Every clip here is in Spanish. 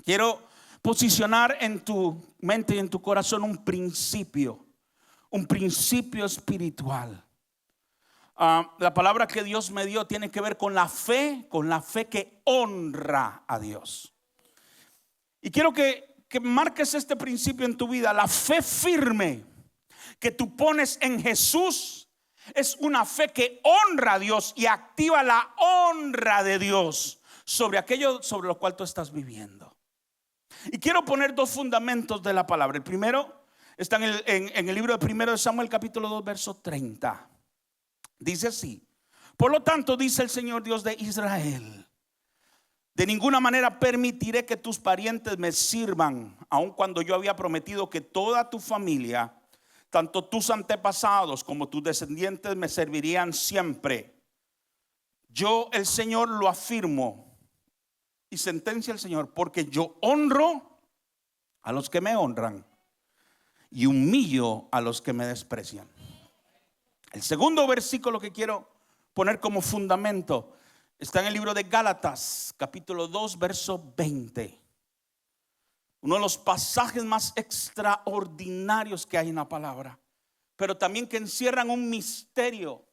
Quiero posicionar en tu mente y en tu corazón un principio espiritual. La palabra que Dios me dio tiene que ver con la fe que honra a Dios. Y quiero que marques este principio en tu vida. La fe firme que tú pones en Jesús es una fe que honra a Dios y activa la honra de Dios sobre aquello sobre lo cual tú estás viviendo. Y quiero poner dos fundamentos de la palabra. El primero está en el libro de 1 de Samuel capítulo 2 verso 30. Dice así: por lo tanto, dice el Señor Dios de Israel, de ninguna manera permitiré que tus parientes me sirvan, aun cuando yo había prometido que toda tu familia, tanto tus antepasados como tus descendientes, me servirían siempre. Yo, el Señor, lo afirmo, y sentencia el Señor, porque yo honro a los que me honran y humillo a los que me desprecian. El segundo versículo que quiero poner como fundamento está en el libro de Gálatas capítulo 2 verso 20. Uno de los pasajes más extraordinarios que hay en la palabra, pero también que encierran un misterio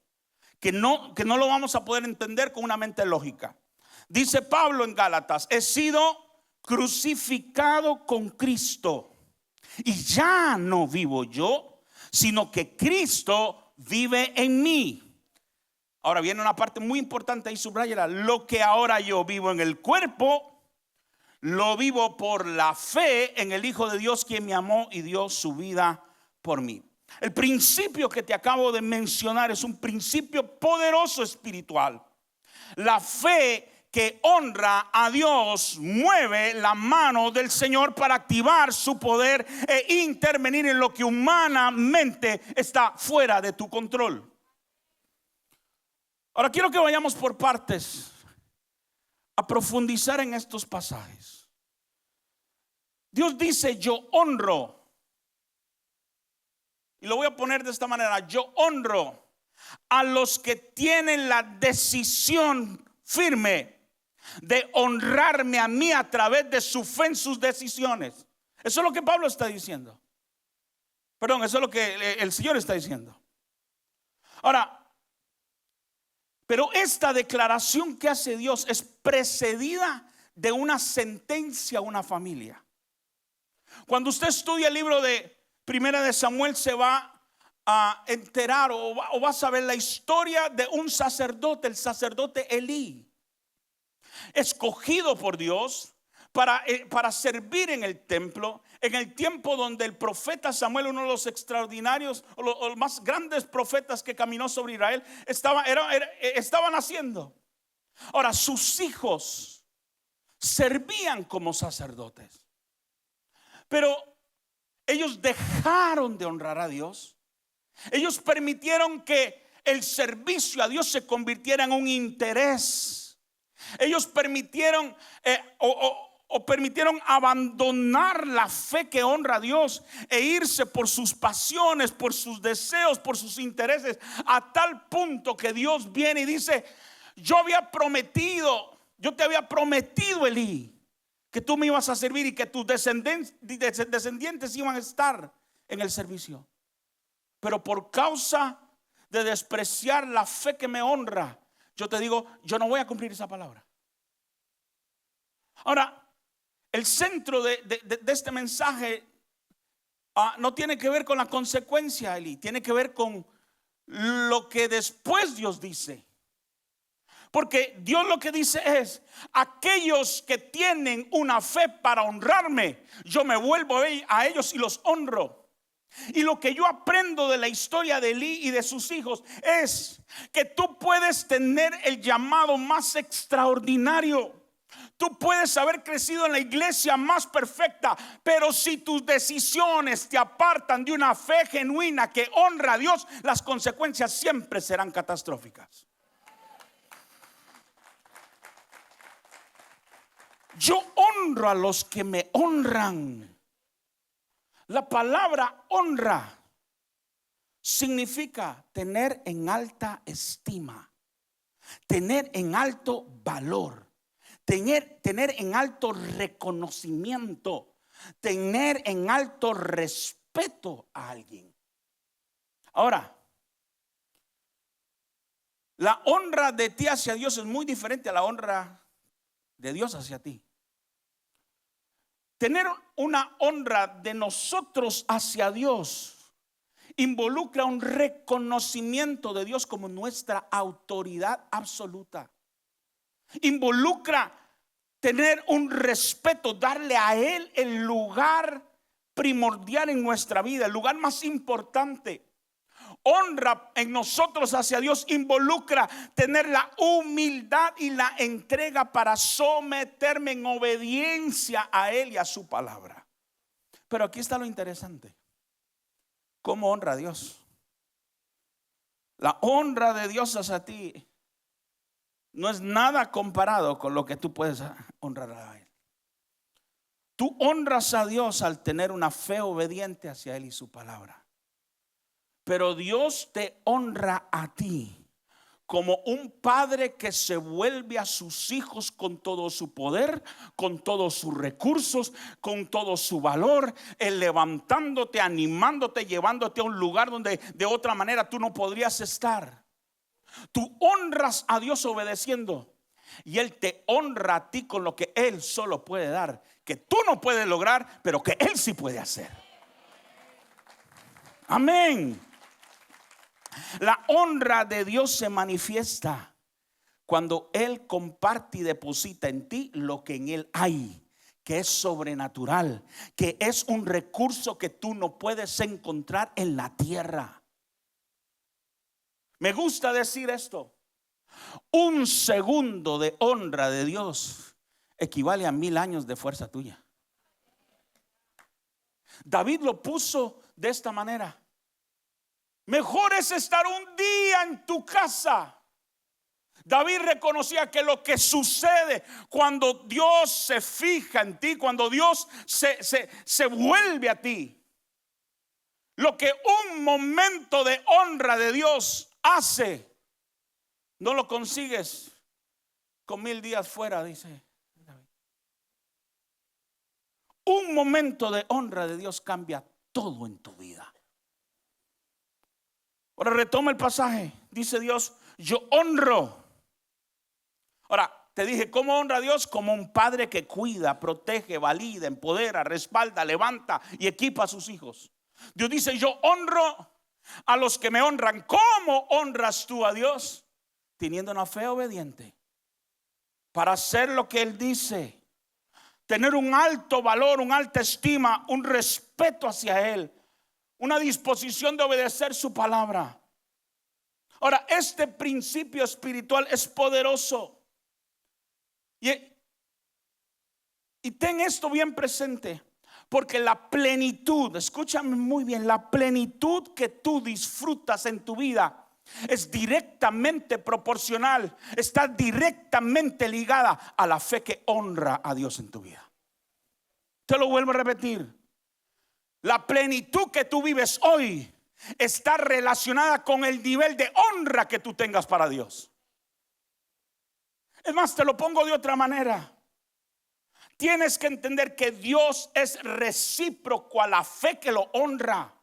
que no lo vamos a poder entender con una mente lógica. Dice Pablo en Gálatas: he sido crucificado con Cristo, y ya no vivo yo, sino que Cristo vive en mí. Ahora viene una parte muy importante ahí, subrayala. Lo que ahora yo vivo en el cuerpo, lo vivo por la fe en el Hijo de Dios, quien me amó y dio su vida por mí. El principio que te acabo de mencionar es un principio poderoso espiritual. La fe que honra a Dios mueve la mano del Señor para activar su poder e intervenir en lo que humanamente está fuera de tu control. Ahora quiero que vayamos por partes a profundizar en estos pasajes. Dios dice: yo honro, y lo voy a poner de esta manera: yo honro a los que tienen la decisión firme de honrarme a mí a través de su fe en sus decisiones. Eso es lo que Pablo está diciendo. Perdón, eso es lo que el Señor está diciendo. Ahora, pero esta declaración que hace Dios es precedida de una sentencia a una familia. Cuando usted estudia el libro de 1 de Samuel, se va a enterar o va a saber la historia de un sacerdote, el sacerdote Elí, escogido por Dios para servir en el templo, en el tiempo donde el profeta Samuel, uno de los extraordinarios o los más grandes profetas que caminó sobre Israel, estaba naciendo. Ahora, sus hijos servían como sacerdotes, pero ellos dejaron de honrar a Dios. Ellos permitieron que el servicio a Dios se convirtiera en un interés. Ellos permitieron permitieron abandonar la fe que honra a Dios e irse por sus pasiones, por sus deseos, por sus intereses, a tal punto que Dios viene y dice: yo te había prometido, Elí, que tú me ibas a servir y que tus descendientes iban a estar en el servicio. Pero por causa de despreciar la fe que me honra, yo te digo, yo no voy a cumplir esa palabra. Ahora, el centro de este mensaje no tiene que ver con la consecuencia, Eli, tiene que ver con lo que después Dios dice. Porque Dios lo que dice es: aquellos que tienen una fe para honrarme, yo me vuelvo a ellos y los honro. Y lo que yo aprendo de la historia de Elí y de sus hijos es que tú puedes tener el llamado más extraordinario. Tú puedes haber crecido en la iglesia más perfecta, pero si tus decisiones te apartan de una fe genuina que honra a Dios, las consecuencias siempre serán catastróficas. Yo honro a los que me honran. La palabra honra significa tener en alta estima, tener en alto valor, tener en alto reconocimiento, tener en alto respeto a alguien. Ahora, la honra de ti hacia Dios es muy diferente a la honra de Dios hacia ti. Tener una honra de nosotros hacia Dios involucra un reconocimiento de Dios como nuestra autoridad absoluta. Involucra tener un respeto, darle a Él el lugar primordial en nuestra vida, el lugar más importante. Honra en nosotros hacia Dios involucra tener la humildad y la entrega para someterme en obediencia a Él y a su palabra. Pero aquí está lo interesante. ¿Cómo honra a Dios? La honra de Dios hacia ti no es nada comparado con lo que tú puedes honrar a Él. Tú honras a Dios al tener una fe obediente hacia Él y su palabra. Pero Dios te honra a ti como un padre que se vuelve a sus hijos con todo su poder, con todos sus recursos, con todo su valor, levantándote, animándote, llevándote a un lugar donde de otra manera tú no podrías estar. Tú honras a Dios obedeciendo y Él te honra a ti con lo que Él solo puede dar, que tú no puedes lograr, pero que Él sí puede hacer. Amén. La honra de Dios se manifiesta cuando Él comparte y deposita en ti lo que en Él hay, que es sobrenatural, que es un recurso que tú no puedes encontrar en la tierra. Me gusta decir esto: un segundo de honra de Dios equivale a 1000 años de fuerza tuya. David lo puso de esta manera: mejor es estar un día en tu casa. David reconocía que lo que sucede cuando Dios se fija en ti, cuando Dios se vuelve a ti, lo que un momento de honra de Dios hace, no lo consigues con 1000 días fuera, dice David. Un momento de honra de Dios cambia todo en tu vida. Ahora retoma el pasaje. Dice Dios: yo honro. Ahora te dije, ¿cómo honra a Dios? Como un padre que cuida, protege, valida, empodera, respalda, levanta y equipa a sus hijos. Dios dice: yo honro a los que me honran. ¿Cómo honras tú a Dios? Teniendo una fe obediente para hacer lo que Él dice, tener un alto valor, una alta estima, un respeto hacia Él, una disposición de obedecer su palabra. Ahora, este principio espiritual es poderoso. Y ten esto bien presente, porque la plenitud, escúchame muy bien, la plenitud que tú disfrutas en tu vida es directamente proporcional, está directamente ligada a la fe que honra a Dios en tu vida. Te lo vuelvo a repetir: la plenitud que tú vives hoy está relacionada con el nivel de honra que tú tengas para Dios. Es más, te lo pongo de otra manera. Tienes que entender que Dios es recíproco a la fe que lo honra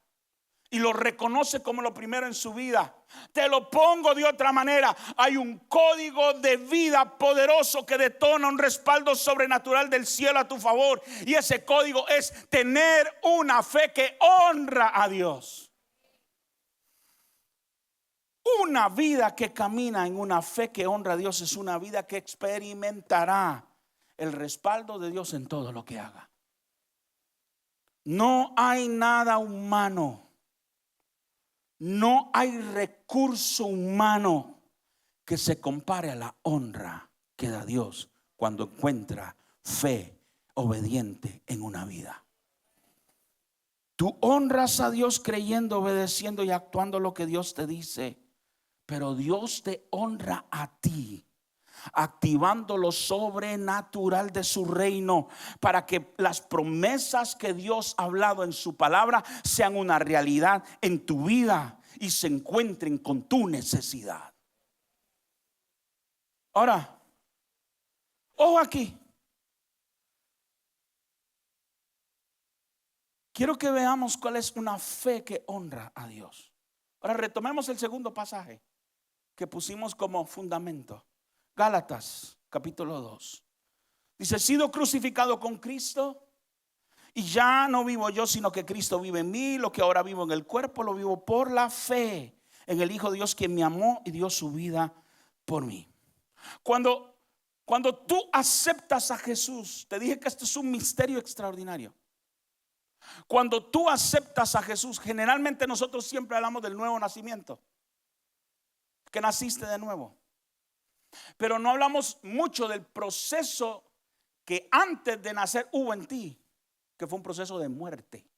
y lo reconoce como lo primero en su vida. Te lo pongo de otra manera: hay un código de vida poderoso que detona un respaldo sobrenatural del cielo a tu favor, y ese código es tener una fe que honra a Dios. Una vida que camina en una fe que honra a Dios es una vida que experimentará el respaldo de Dios en todo lo que haga. No hay nada humano, no hay recurso humano que se compare a la honra que da Dios cuando encuentra fe obediente en una vida. Tú honras a Dios creyendo, obedeciendo y actuando lo que Dios te dice, pero Dios te honra a ti activando lo sobrenatural de su reino para que las promesas que Dios ha hablado en su palabra sean una realidad en tu vida y se encuentren con tu necesidad. Ahora, Ojo aquí. Quiero que veamos cuál es una fe que honra a Dios. Ahora retomemos el segundo pasaje que pusimos como fundamento. Gálatas capítulo 2. Dice: he sido crucificado con Cristo, y ya no vivo yo, sino que Cristo vive en mí. Lo que ahora vivo en el cuerpo, lo vivo por la fe en el Hijo de Dios, quien me amó y dio su vida por mí. Cuando tú aceptas a Jesús, te dije que esto es un misterio extraordinario. Cuando tú aceptas a Jesús, generalmente nosotros siempre hablamos del nuevo nacimiento, que naciste de nuevo, pero no hablamos mucho del proceso que antes de nacer hubo en ti, que fue un proceso de muerte.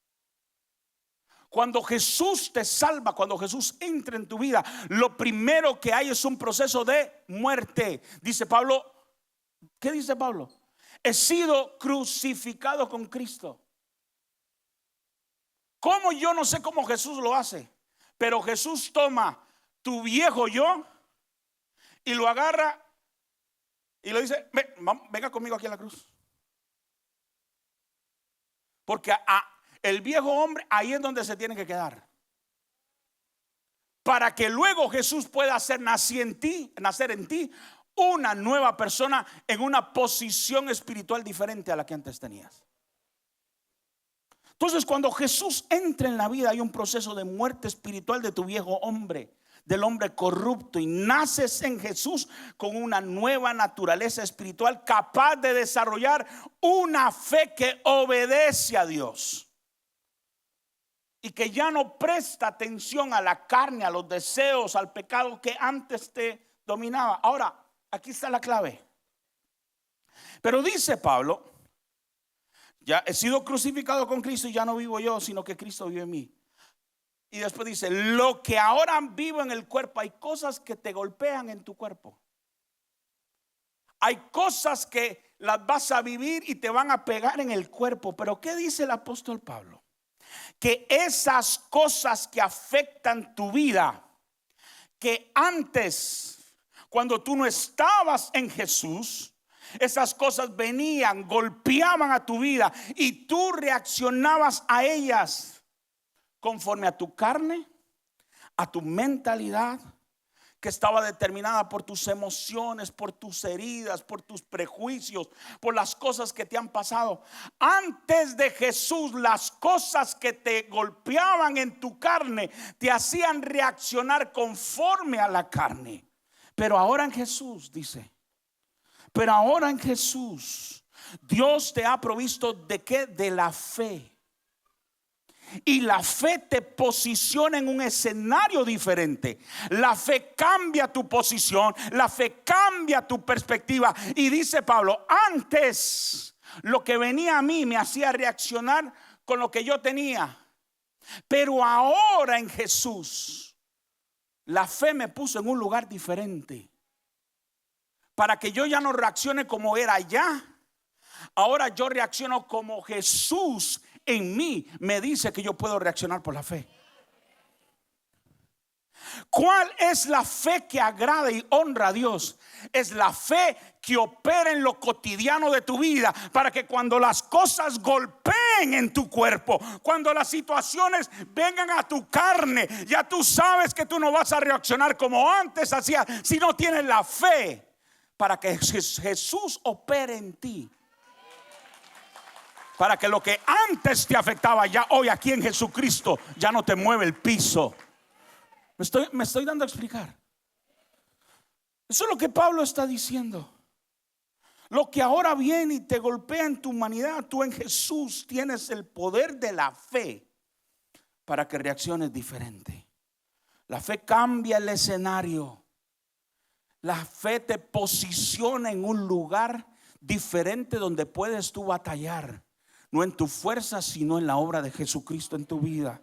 Cuando Jesús te salva, cuando Jesús entra en tu vida, lo primero que hay es un proceso de muerte. Dice Pablo, ¿qué dice Pablo? He sido crucificado con Cristo. ¿Cómo? Yo no sé cómo Jesús lo hace, pero Jesús toma tu viejo yo y lo agarra y le dice: venga conmigo aquí a la cruz. Porque el viejo hombre ahí es donde se tiene que quedar, para que luego Jesús pueda hacer nacer en ti una nueva persona en una posición espiritual diferente a la que antes tenías. Entonces, cuando Jesús entra en la vida, hay un proceso de muerte espiritual de tu viejo hombre, del hombre corrupto, y naces en Jesús con una nueva naturaleza espiritual, capaz de desarrollar una fe que obedece a Dios y que ya no presta atención a la carne, a los deseos, al pecado que antes te dominaba. Ahora, aquí está la clave. Pero dice Pablo: ya he sido crucificado con Cristo, y ya no vivo yo, sino que Cristo vive en mí. Y después dice: lo que ahora vivo en el cuerpo. Hay cosas que te golpean en tu cuerpo. Hay cosas que las vas a vivir y te van a pegar en el cuerpo. Pero ¿qué dice el apóstol Pablo? Que esas cosas que afectan tu vida, que antes, cuando tú no estabas en Jesús, esas cosas venían, golpeaban a tu vida y tú reaccionabas a ellas conforme a tu carne, a tu mentalidad, que estaba determinada por tus emociones, por tus heridas, por tus prejuicios, por las cosas que te han pasado. Antes de Jesús, las cosas que te golpeaban en tu carne te hacían reaccionar conforme a la carne. Pero ahora en Jesús, dice, pero ahora en Jesús, Dios te ha provisto ¿de qué? De la fe. Y la fe te posiciona en un escenario diferente. La fe cambia tu posición, la fe cambia tu perspectiva. Y dice Pablo: antes lo que venía a mí me hacía reaccionar con lo que yo tenía, pero ahora en Jesús la fe me puso en un lugar diferente, para que yo ya no reaccione como era allá. Ahora yo reacciono como Jesús en mí me dice que yo puedo reaccionar por la fe. ¿Cuál es la fe que agrada y honra a Dios? Es la fe que opera en lo cotidiano de tu vida, para que cuando las cosas golpeen en tu cuerpo, cuando las situaciones vengan a tu carne, ya tú sabes que tú no vas a reaccionar como antes hacías, si no tienes la fe para que Jesús opere en ti. Para que lo que antes te afectaba, ya hoy aquí en Jesucristo ya no te mueve el piso. Me estoy dando a explicar. Eso es lo que Pablo está diciendo. Lo que ahora viene y te golpea en tu humanidad, tú en Jesús tienes el poder de la fe para que reacciones diferente. La fe cambia el escenario. La fe te posiciona en un lugar diferente donde puedes tú batallar. No en tu fuerza, sino en la obra de Jesucristo en tu vida.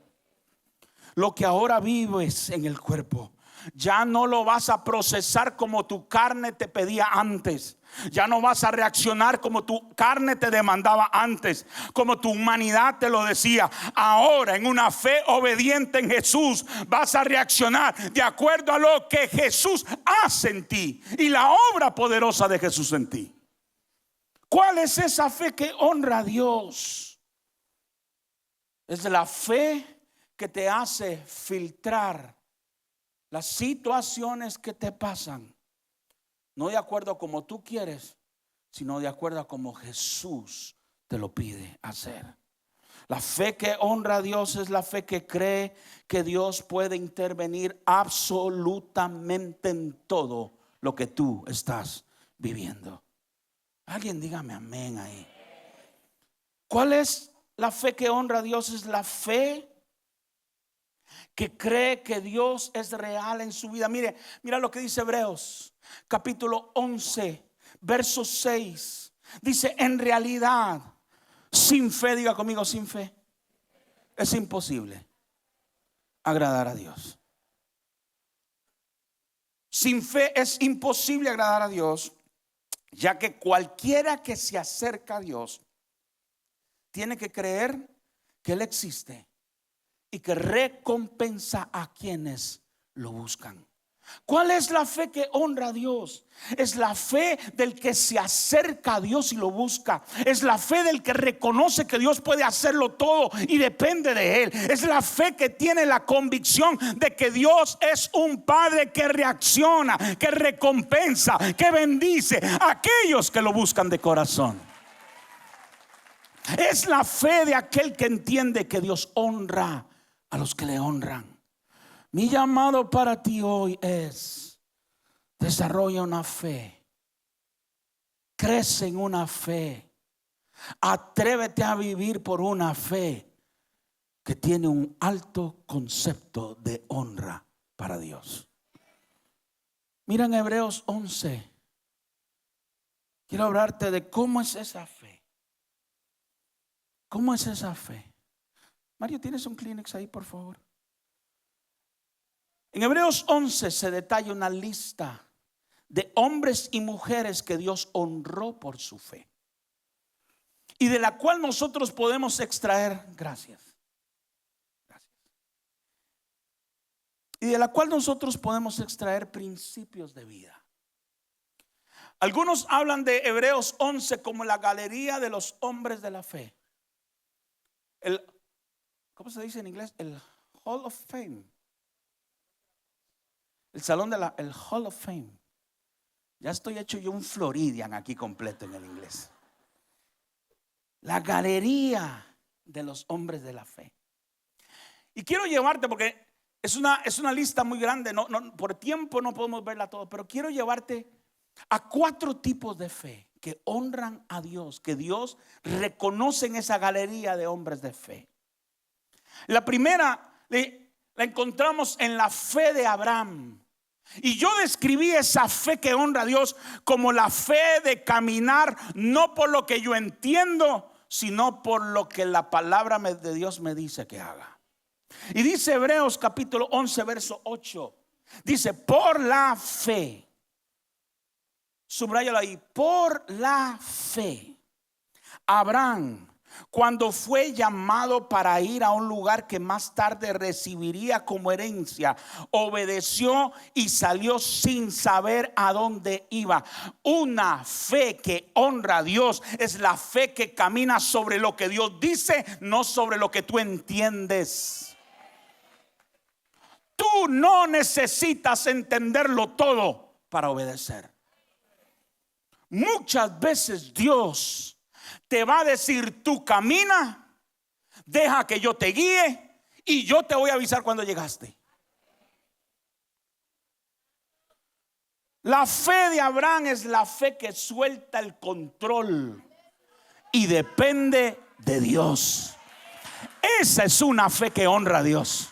Lo que ahora vives en el cuerpo, ya no lo vas a procesar como tu carne te pedía antes. Ya no vas a reaccionar como tu carne te demandaba antes, como tu humanidad te lo decía. Ahora, en una fe obediente en Jesús, vas a reaccionar de acuerdo a lo que Jesús hace en ti y la obra poderosa de Jesús en ti. ¿Cuál es esa fe que honra a Dios? Es la fe que te hace filtrar las situaciones que te pasan, no de acuerdo a como tú quieres, sino de acuerdo a como Jesús te lo pide hacer. La fe que honra a Dios es la fe que cree que Dios puede intervenir absolutamente en todo lo que tú estás viviendo. Alguien dígame amén ahí. ¿Cuál es la fe que honra a Dios? Es la fe que cree que Dios es real en su vida. Mira lo que dice Hebreos capítulo 11 verso 6. Dice: en realidad, sin fe, diga conmigo, sin fe es imposible agradar a Dios. Sin fe es imposible agradar a Dios, ya que cualquiera que se acerca a Dios tiene que creer que Él existe y que recompensa a quienes lo buscan. ¿Cuál es la fe que honra a Dios? Es la fe del que se acerca a Dios y lo busca. Es la fe del que reconoce que Dios puede hacerlo todo y depende de Él. Es la fe que tiene la convicción de que Dios es un Padre que reacciona, que recompensa, que bendice a aquellos que lo buscan de corazón. Es la fe de aquel que entiende que Dios honra a los que le honran. Mi llamado para ti hoy es: desarrolla una fe, crece en una fe, atrévete a vivir por una fe que tiene un alto concepto de honra para Dios. Mira en Hebreos 11, quiero hablarte de cómo es esa fe. ¿Cómo es esa fe? Mario, ¿tienes un Kleenex ahí, por favor? En Hebreos 11 se detalla una lista de hombres y mujeres que Dios honró por su fe y de la cual nosotros podemos extraer, gracias, y de la cual nosotros podemos extraer principios de vida. Algunos hablan de Hebreos 11 como la galería de los hombres de la fe. ¿Cómo se dice en inglés? El Hall of Fame. El salón de el Hall of Fame. Ya estoy hecho yo un Floridian aquí completo en el inglés. La galería de los hombres de la fe. Y quiero llevarte, porque es una lista muy grande, por tiempo no podemos verla todo, pero quiero llevarte a 4 tipos de fe que honran a Dios, que Dios reconoce en esa galería de hombres de fe. La primera la encontramos en la fe de Abraham. Y yo describí esa fe que honra a Dios como la fe de caminar no por lo que yo entiendo, sino por lo que la palabra de Dios me dice que haga. Y dice Hebreos capítulo 11 verso 8, dice: por la fe, subráyalo ahí, por la fe, Abraham, cuando fue llamado para ir a un lugar que más tarde recibiría como herencia, obedeció y salió sin saber a dónde iba. Una fe que honra a Dios es la fe que camina sobre lo que Dios dice, no sobre lo que tú entiendes. Tú no necesitas entenderlo todo para obedecer. Muchas veces Dios te va a decir: tú camina, deja que yo te guíe y yo te voy a avisar cuando llegaste. La fe de Abraham es la fe que suelta el control y depende de Dios. Esa es una fe que honra a Dios.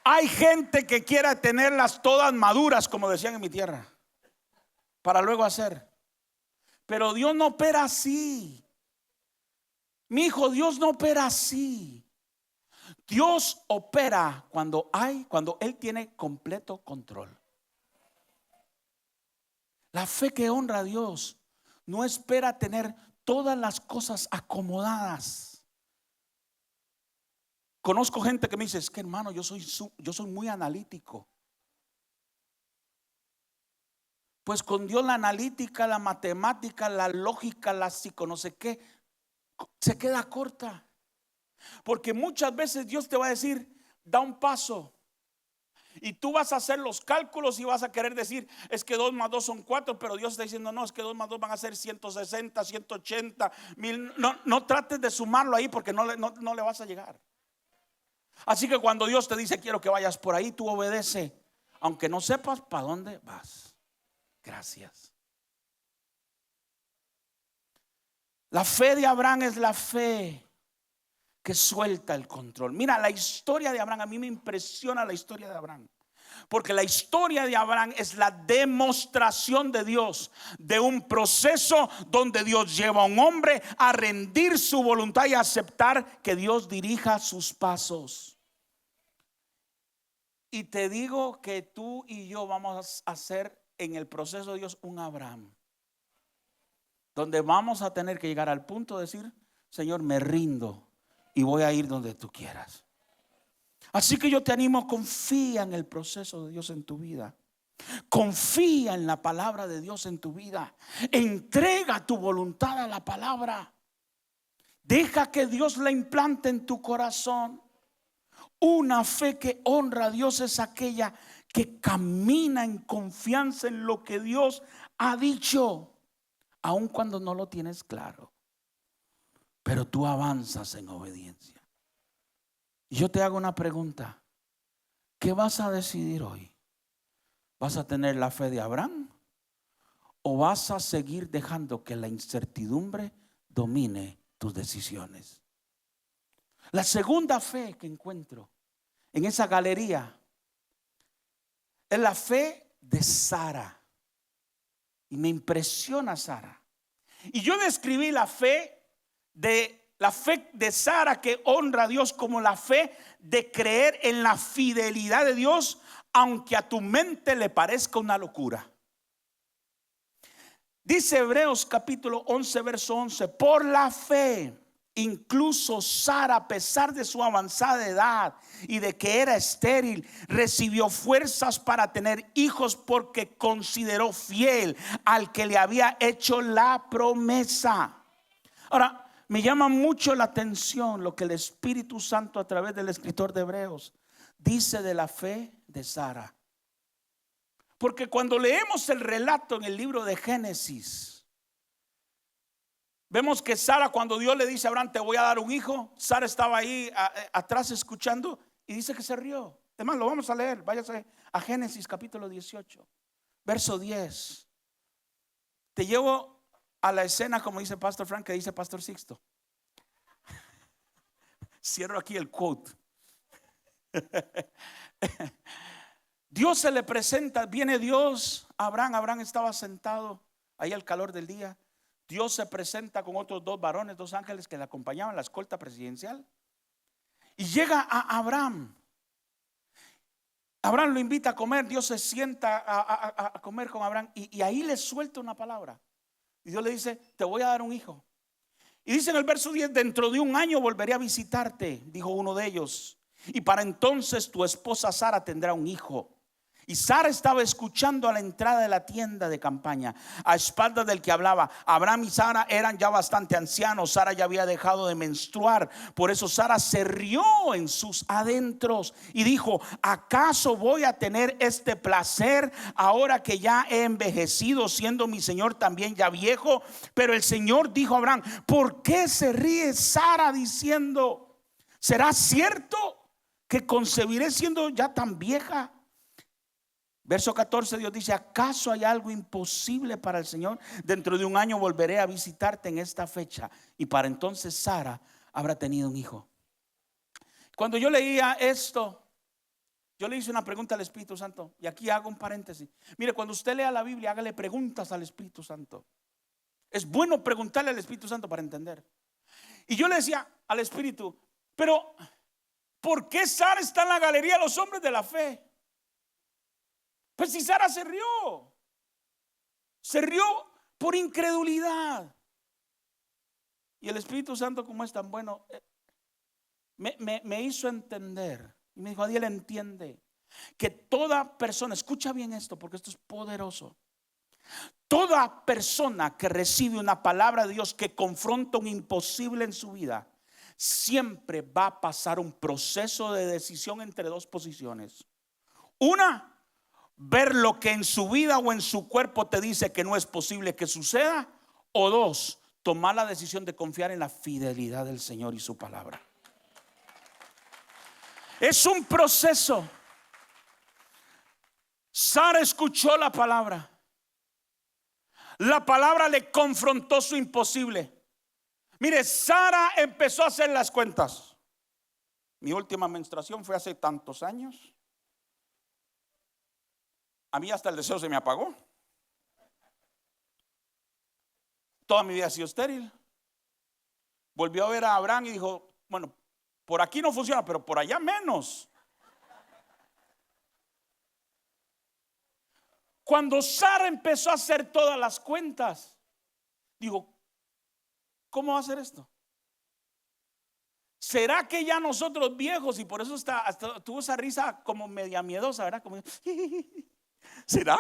Hay gente que quiere tenerlas todas maduras, como decían en mi tierra, para luego hacer. Pero Dios no opera así. Mi hijo, Dios no opera así. Dios opera cuando Él tiene completo control. La fe que honra a Dios no espera tener todas las cosas acomodadas. Conozco gente que me dice: es que hermano, yo soy muy analítico. Pues con Dios la analítica, la matemática, la lógica, la psico, no sé qué, se queda corta. Porque muchas veces Dios te va a decir, da un paso. Y tú vas a hacer los cálculos y vas a querer decir, es que 2 más 2 son 4, pero Dios está diciendo, no, es que 2 más 2 van a ser 160, 180, 1000. No trates de sumarlo ahí porque no le vas a llegar. Así que cuando Dios te dice, quiero que vayas por ahí, tú obedece, aunque no sepas para dónde vas. Gracias. La fe de Abraham es la fe que suelta el control. Mira, la historia de Abraham, a mí me impresiona la historia de Abraham. Porque la historia de Abraham es la demostración de Dios, de un proceso donde Dios lleva a un hombre a rendir su voluntad y a aceptar que Dios dirija sus pasos. Y te digo que tú y yo vamos a hacer en el proceso de Dios un Abraham, donde vamos a tener que llegar al punto de decir, Señor, me rindo y voy a ir donde tú quieras. Así que yo te animo, confía en el proceso de Dios en tu vida. Confía en la palabra de Dios en tu vida. Entrega tu voluntad a la palabra. Deja que Dios la implante en tu corazón. Una fe que honra a Dios es aquella que camina en confianza en lo que Dios ha dicho, aun cuando no lo tienes claro, pero tú avanzas en obediencia. Y yo te hago una pregunta: ¿qué vas a decidir hoy? ¿Vas a tener la fe de Abraham o vas a seguir dejando que la incertidumbre domine tus decisiones? La segunda fe que encuentro en esa galería es la fe de Sara. Y me impresiona Sara. Y yo describí la fe de Sara, que honra a Dios, como la fe de creer en la fidelidad de Dios, aunque a tu mente le parezca una locura. Dice Hebreos capítulo 11 verso 11: por la fe incluso Sara, a pesar de su avanzada edad y de que era estéril, recibió fuerzas para tener hijos, porque consideró fiel al que le había hecho la promesa. Ahora, me llama mucho la atención lo que el Espíritu Santo, a través del escritor de Hebreos, dice de la fe de Sara. Porque cuando leemos el relato en el libro de Génesis, vemos que Sara, cuando Dios le dice a Abraham, te voy a dar un hijo, Sara estaba ahí atrás escuchando y dice que se rió. Además, lo vamos a leer. Váyase a Génesis capítulo 18 verso 10. Te llevo a la escena, como dice Pastor Frank, que dice Pastor Sixto. Cierro aquí el quote. Dios se le presenta, viene Dios a Abraham. Abraham estaba sentado ahí al calor del día. Dios se presenta con otros 2 varones, 2 ángeles que le acompañaban, la escolta presidencial. Y llega a Abraham. Abraham lo invita a comer. Dios se sienta a comer con Abraham. Y ahí le suelta una palabra. Y Dios le dice, te voy a dar un hijo. Y dice en el verso 10, dentro de un año volveré a visitarte, dijo uno de ellos, y para entonces tu esposa Sara tendrá un hijo. Y Sara estaba escuchando a la entrada de la tienda de campaña, a espaldas del que hablaba. Abraham y Sara eran ya bastante ancianos. Sara ya había dejado de menstruar. Por eso Sara se rió en sus adentros y dijo, ¿acaso voy a tener este placer ahora que ya he envejecido, siendo mi Señor también ya viejo? Pero el Señor dijo a Abraham, ¿por qué se ríe Sara diciendo, ¿será cierto que concebiré siendo ya tan vieja? Verso 14, Dios dice, ¿acaso hay algo imposible para el Señor? Dentro de un año volveré a visitarte en esta fecha, y para entonces Sara habrá tenido un hijo. Cuando yo leía esto, yo le hice una pregunta al Espíritu Santo, y aquí hago un paréntesis. Mire, cuando usted lea la Biblia, hágale preguntas al Espíritu Santo. Es bueno preguntarle al Espíritu Santo para entender. Y yo le decía al Espíritu, pero ¿por qué Sara está en la galería de los hombres de la fe? Pues si Sara se rió por incredulidad. Y el Espíritu Santo, como es tan bueno, me hizo entender. Y me dijo, Adiel, entiende que toda persona, escucha bien esto porque esto es poderoso. Toda persona que recibe una palabra de Dios que confronta un imposible en su vida, siempre va a pasar un proceso de decisión entre dos posiciones. Una, ver lo que en su vida o en su cuerpo te dice que no es posible que suceda. O dos, tomar la decisión de confiar en la fidelidad del Señor y su palabra. Es un proceso. Sara escuchó la palabra. La palabra le confrontó su imposible. Mire, Sara empezó a hacer las cuentas. Mi última menstruación fue hace tantos años. A mí hasta el deseo se me apagó. Toda mi vida ha sido estéril. Volvió a ver a Abraham y dijo, bueno, por aquí no funciona, pero por allá menos. Cuando Sara empezó a hacer todas las cuentas, digo, ¿cómo va a hacer esto? ¿Será que ya nosotros viejos, y por eso hasta tuvo esa risa como media miedosa, ¿verdad? Como, ¿será?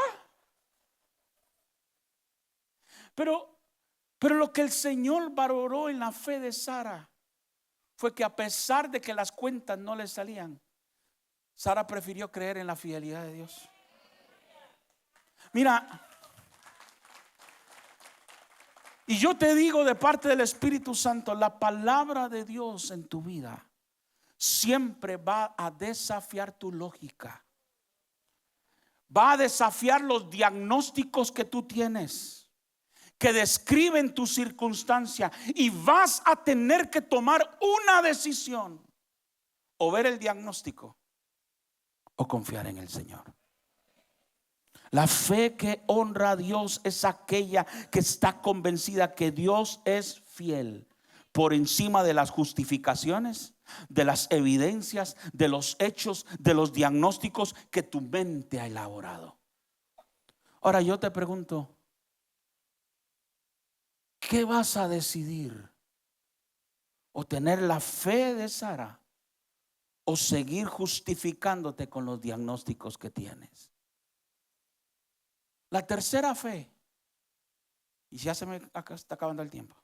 Pero lo que el Señor valoró en la fe de Sara fue que a pesar de que las cuentas no le salían, Sara prefirió creer en la fidelidad de Dios. Mira, y yo te digo de parte del Espíritu Santo, la palabra de Dios en tu vida siempre va a desafiar tu lógica. Va a desafiar los diagnósticos que tú tienes, que describen tu circunstancia, y vas a tener que tomar una decisión: o ver el diagnóstico o confiar en el Señor. La fe que honra a Dios es aquella que está convencida que Dios es fiel por encima de las justificaciones, de las evidencias, de los hechos, de los diagnósticos que tu mente ha elaborado. Ahora yo te pregunto, ¿qué vas a decidir? ¿O tener la fe de Sara o seguir justificándote con los diagnósticos que tienes? La tercera fe, y ya se me está acabando el tiempo.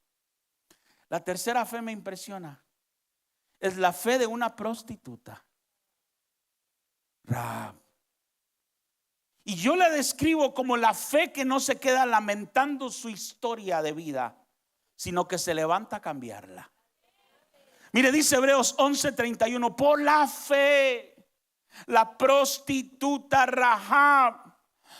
La tercera fe me impresiona. Es la fe de una prostituta, Rahab. Y yo la describo como la fe que no se queda lamentando su historia de vida, sino que se levanta a cambiarla. Mire, dice Hebreos 11:31, por la fe la prostituta Rahab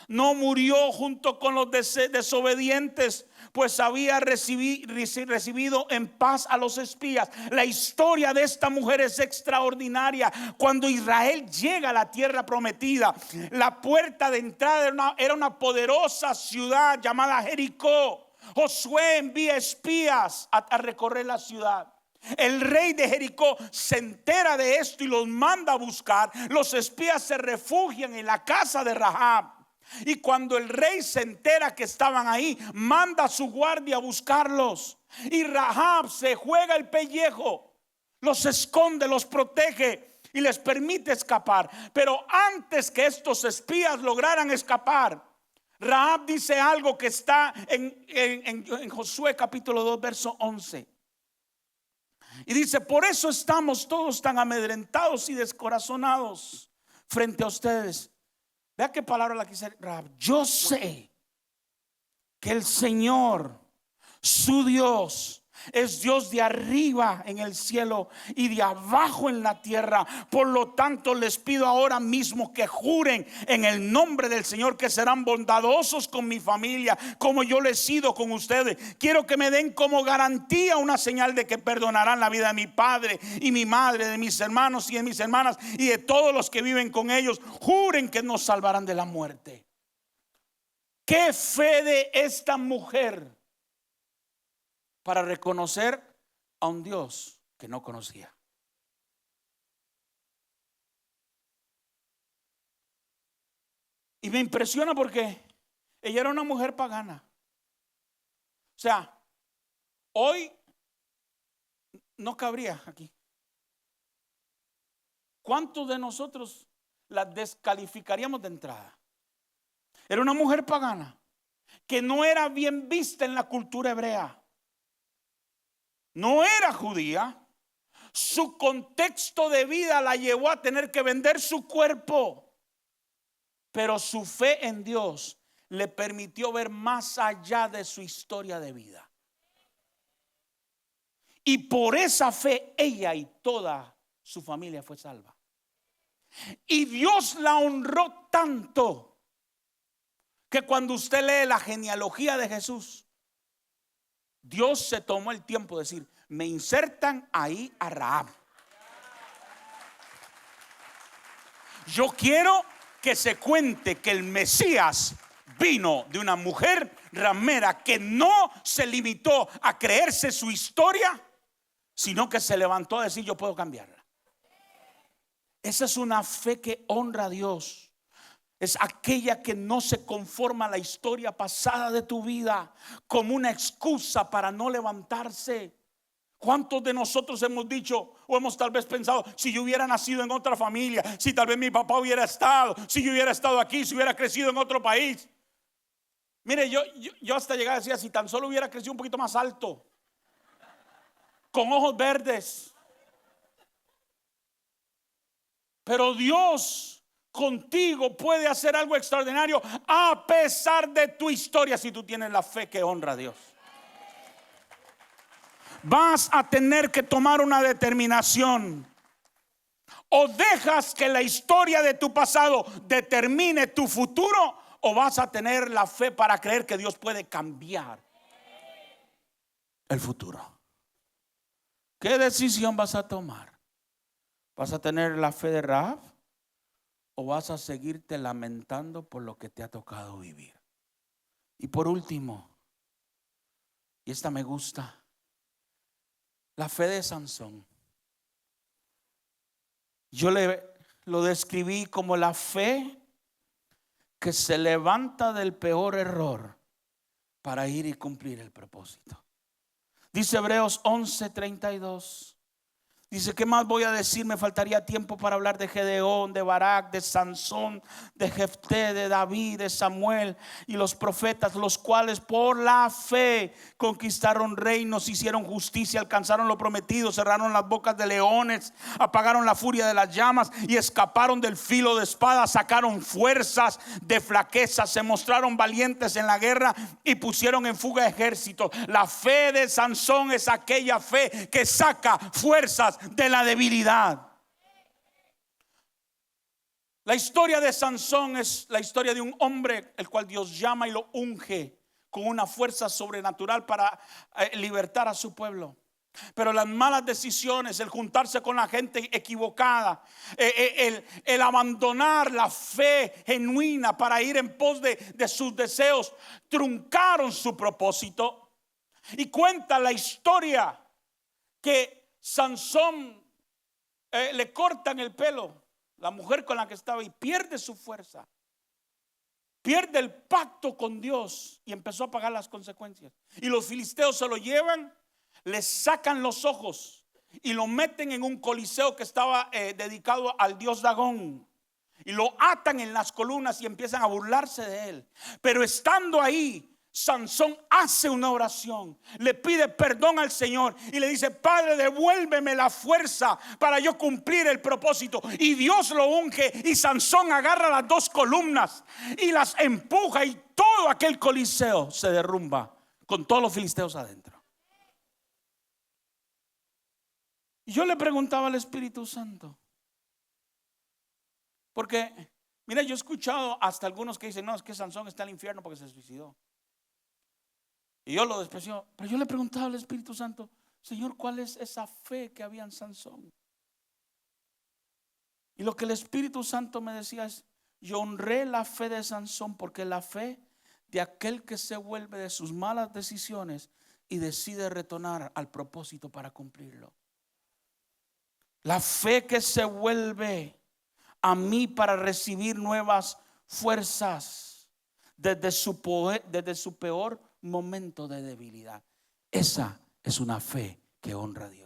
no murió junto con los desobedientes, pues había recibido en paz a los espías. La historia de esta mujer es extraordinaria. Cuando Israel llega a la tierra prometida, la puerta de entrada era una poderosa ciudad llamada Jericó. Josué envía espías a recorrer la ciudad. El rey de Jericó se entera de esto y los manda a buscar. Los espías se refugian en la casa de Rahab. Y cuando el rey se entera que estaban ahí, manda a su guardia a buscarlos. Y Rahab se juega el pellejo, los esconde, los protege y les permite escapar. Pero antes que estos espías lograran escapar, Rahab dice algo que está en Josué capítulo 2 verso 11. Y dice, por eso estamos todos tan amedrentados y descorazonados frente a ustedes. Vea qué palabra la quise Rahab. Yo sé que el Señor, su Dios, es Dios de arriba en el cielo y de abajo en la tierra. Por lo tanto les pido ahora mismo que juren en el nombre del Señor que serán bondadosos con mi familia como yo lo he sido con ustedes. Quiero que me den como garantía una señal de que perdonarán la vida de mi padre y mi madre, de mis hermanos y de mis hermanas y de todos los que viven con ellos. Juren que nos salvarán de la muerte. Qué fe de esta mujer para reconocer a un Dios que no conocía. Y me impresiona porque ella era una mujer pagana. O sea, hoy no cabría aquí. ¿Cuántos de nosotros la descalificaríamos de entrada? Era una mujer pagana que no era bien vista en la cultura hebrea. No era judía. Su contexto de vida la llevó a tener que vender su cuerpo. Pero su fe en Dios le permitió ver más allá de su historia de vida. Y por esa fe ella y toda su familia fue salva. Y Dios la honró tanto que cuando usted lee la genealogía de Jesús, Dios se tomó el tiempo de decir: me insertan ahí a Rahab. Yo quiero que se cuente que el Mesías vino de una mujer ramera que no se limitó a creerse su historia, sino que se levantó a decir: yo puedo cambiarla. Esa es una fe que honra a Dios. Es aquella que no se conforma a la historia pasada de tu vida como una excusa para no levantarse. ¿Cuántos de nosotros hemos dicho o hemos tal vez pensado: si yo hubiera nacido en otra familia, si tal vez mi papá hubiera estado, si yo hubiera estado aquí, si hubiera crecido en otro país? Mire, yo hasta llegaba a decir: si tan solo hubiera crecido un poquito más alto, con ojos verdes. Pero Dios contigo puede hacer algo extraordinario a pesar de tu historia, si tú tienes la fe que honra a Dios. Vas a tener que tomar una determinación. O dejas que la historia de tu pasado determine tu futuro, o vas a tener la fe para creer que Dios puede cambiar el futuro. ¿Qué decisión vas a tomar? ¿Vas a tener la fe de Rahab o vas a seguirte lamentando por lo que te ha tocado vivir? Y por último, y esta me gusta, la fe de Sansón. Yo lo describí como la fe que se levanta del peor error para ir y cumplir el propósito. Dice Hebreos 11:32. Dice: ¿qué más voy a decir? Me faltaría tiempo para hablar de Gedeón, de Barak, de Sansón, de Jefté, de David, de Samuel y los profetas, los cuales por la fe conquistaron reinos, hicieron justicia, alcanzaron lo prometido, cerraron las bocas de leones, apagaron la furia de las llamas y escaparon del filo de espada, sacaron fuerzas de flaqueza, se mostraron valientes en la guerra y pusieron en fuga ejércitos. La fe de Sansón es aquella fe que saca fuerzas de la debilidad. La historia de Sansón es la historia de un hombre el cual Dios llama y lo unge con una fuerza sobrenatural para libertar a su pueblo. Pero las malas decisiones, el juntarse con la gente equivocada, el abandonar la fe genuina para ir en pos de sus deseos, truncaron su propósito. Y cuenta la historia que Sansón le cortan el pelo, la mujer con la que estaba, y pierde su fuerza, pierde el pacto con Dios y empezó a pagar las consecuencias. Y los filisteos se lo llevan, le sacan los ojos y lo meten en un coliseo que estaba dedicado al dios Dagón, y lo atan en las columnas y empiezan a burlarse de él. Pero estando ahí, Sansón hace una oración, le pide perdón al Señor y le dice: Padre, devuélveme la fuerza para yo cumplir el propósito. Y Dios lo unge y Sansón agarra las dos columnas y las empuja y todo aquel coliseo se derrumba con todos los filisteos adentro. Y yo le preguntaba al Espíritu Santo, porque mira, yo he escuchado hasta algunos que dicen: no, es que Sansón está en el infierno porque se suicidó. Y yo lo desprecio. Pero yo le preguntaba al Espíritu Santo: Señor, ¿cuál es esa fe que había en Sansón? Y lo que el Espíritu Santo me decía es: yo honré la fe de Sansón porque la fe de aquel que se vuelve de sus malas decisiones y decide retornar al propósito para cumplirlo. La fe que se vuelve a mí para recibir nuevas fuerzas desde su peor momento de debilidad. Esa es una fe que honra a Dios.